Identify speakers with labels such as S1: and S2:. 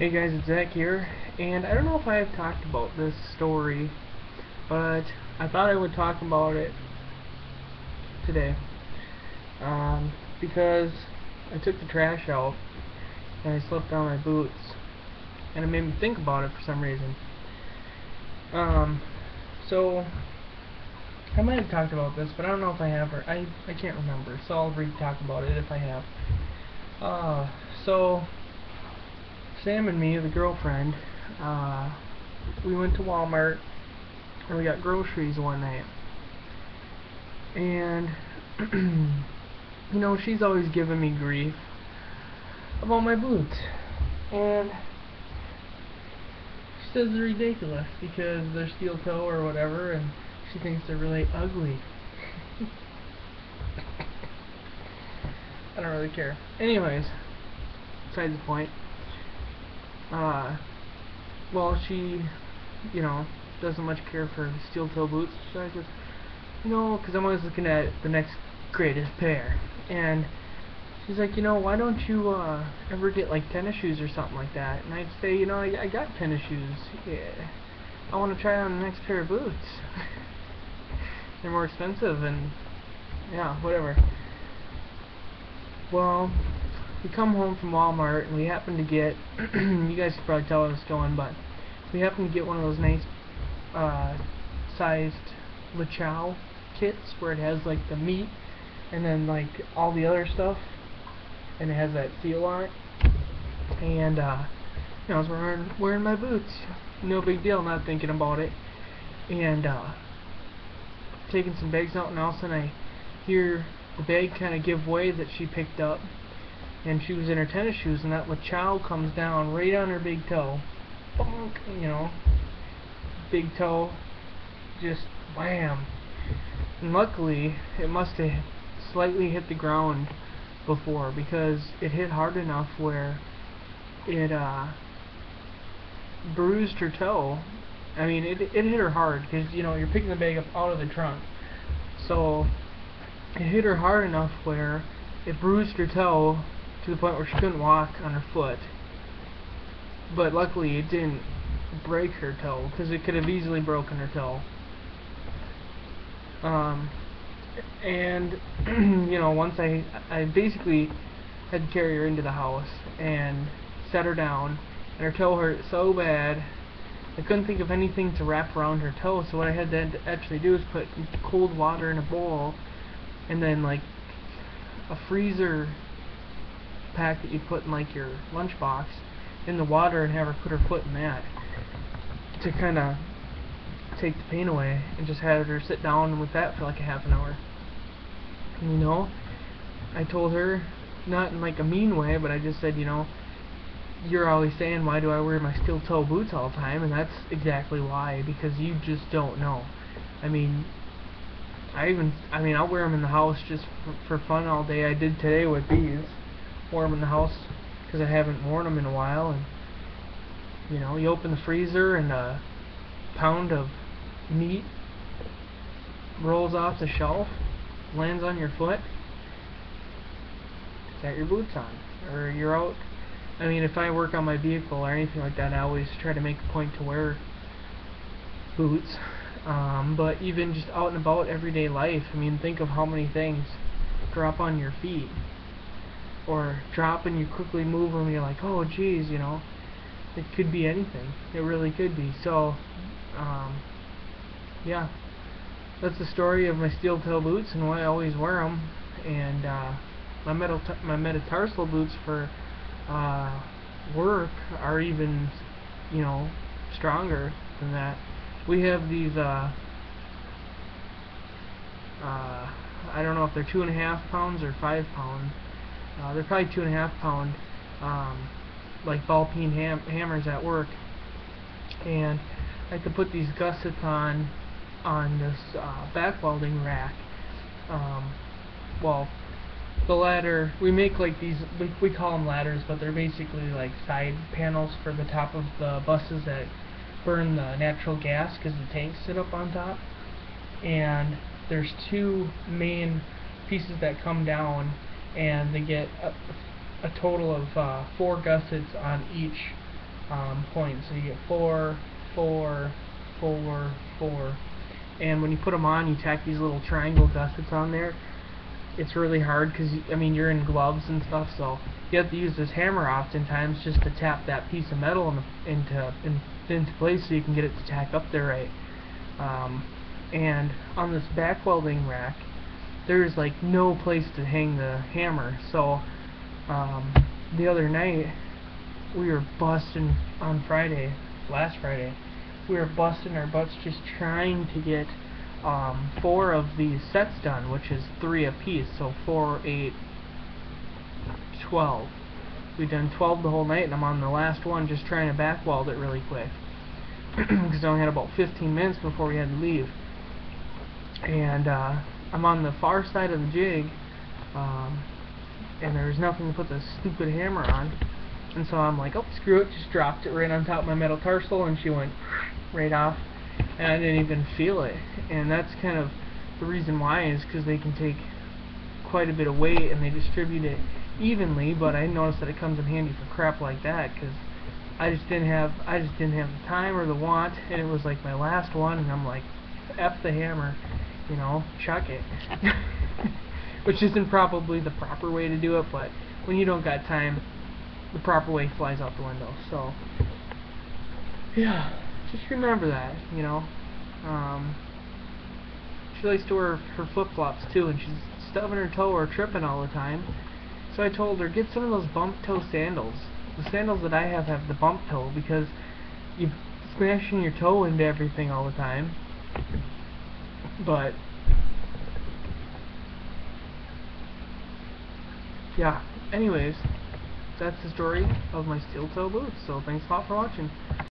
S1: Hey guys, it's Zach here, and I don't know if I have talked about this story, but I thought I would talk about it today, because I took the trash out, and I slipped on my boots, and it made me think about it for some reason. So, I might have talked about this, but I don't know if I have, or I can't remember, so I'll re-talk about it if I have. So, Sam and me, the girlfriend, we went to Walmart and we got groceries one night. And, you know, she's always giving me grief about my boots. And she says they're ridiculous because they're steel toe or whatever, and she thinks they're really ugly. I don't really care. Anyways, besides the point. Well, she, you know, doesn't much care for steel toe boots. So I said, you know, because I'm always looking at the next greatest pair. And she's like, you know, why don't you ever get like tennis shoes or something like that? And I'd say, you know, I got tennis shoes. Yeah, I want to try on the next pair of boots. They're more expensive, and yeah, whatever. Well, we come home from Walmart and we happen to get you guys can probably tell where it's going, but we happen to get one of those nice sized LeChow kits where it has like the meat and then like all the other stuff, and it has that seal on it. And you know, I was wearing my boots, no big deal, not thinking about it, and taking some bags out, and all of a sudden I hear the bag kind of give way that she picked up, and she was in her tennis shoes, and that LeChow comes down right on her big toe. Bonk, you know, big toe, just wham. And luckily, it must have slightly hit the ground before, because it hit hard enough where it bruised her toe. I mean, it hit her hard, because, you know, you're picking the bag up out of the trunk. So, it hit her hard enough where it bruised her toe to the point where she couldn't walk on her foot. But luckily it didn't break her toe, because it could have easily broken her toe. And you know, once I basically had to carry her into the house and set her down, and her toe hurt so bad I couldn't think of anything to wrap around her toe, so what I had to actually do is put cold water in a bowl, and then like a freezer pack that you put in like your lunchbox in the water, and have her put her foot in that to kind of take the pain away, and just had her sit down with that for like a half an hour. And, you know, I told her, not in like a mean way, but I just said, you know, you're always saying, why do I wear my steel toe boots all the time? And that's exactly why, because you just don't know. I mean, I'll wear them in the house just for fun all day. I did today with these. Wore them in the house because I haven't worn them in a while. And you know, you open the freezer and a pound of meat rolls off the shelf, lands on your foot. Got your boots on, or you're out. I mean, if I work on my vehicle or anything like that, I always try to make a point to wear boots. But even just out and about everyday life, I mean, think of how many things drop on your feet, or drop and you quickly move them and you're like, oh geez, you know, it could be anything. It really could be. So, yeah, that's the story of my steel toe boots and why I always wear them. And my metatarsal boots for work are even, you know, stronger than that. We have these I don't know if they're 2.5 pounds or 5 pound. They're probably 2.5 pound, like ball peen hammers at work, and I have to put these gussets on this back welding rack. Well, the ladder, we make like these, we call them ladders, but they're basically like side panels for the top of the buses that burn the natural gas, because the tanks sit up on top. And there's two main pieces that come down, and they get a total of 4 gussets on each points. So you get 4, 4, 4, 4. And when you put them on, you tack these little triangle gussets on there. It's really hard because, I mean, you're in gloves and stuff, so you have to use this hammer oftentimes just to tap that piece of metal into place so you can get it to tack up there right. And on this back welding rack, there's like no place to hang the hammer. So the other night we were busting on last Friday, we were busting our butts just trying to get 4 of these sets done, which is 3 apiece, so 4, 8, 12. We've done 12 the whole night, and I'm on the last one just trying to back weld it really quick because I only had about 15 minutes before we had to leave. And I'm on the far side of the jig, and there's nothing to put this stupid hammer on, and so I'm like, oh, screw it, just dropped it right on top of my metal tarsal, and she went right off, and I didn't even feel it. And that's kind of the reason why, is because they can take quite a bit of weight and they distribute it evenly. But I noticed that it comes in handy for crap like that, because I just didn't have the time or the want, and it was like my last one, and I'm like, F the hammer, you know, chuck it. Which isn't probably the proper way to do it, but when you don't got time, the proper way flies out the window. So yeah, just remember that, you know. She likes to wear her flip-flops too, and she's stubbing her toe or tripping all the time. So I told her, get some of those bump toe sandals. The sandals that I have the bump toe, because you're smashing your toe into everything all the time. But yeah, anyways, that's the story of my steel toe boots. So thanks a lot for watching.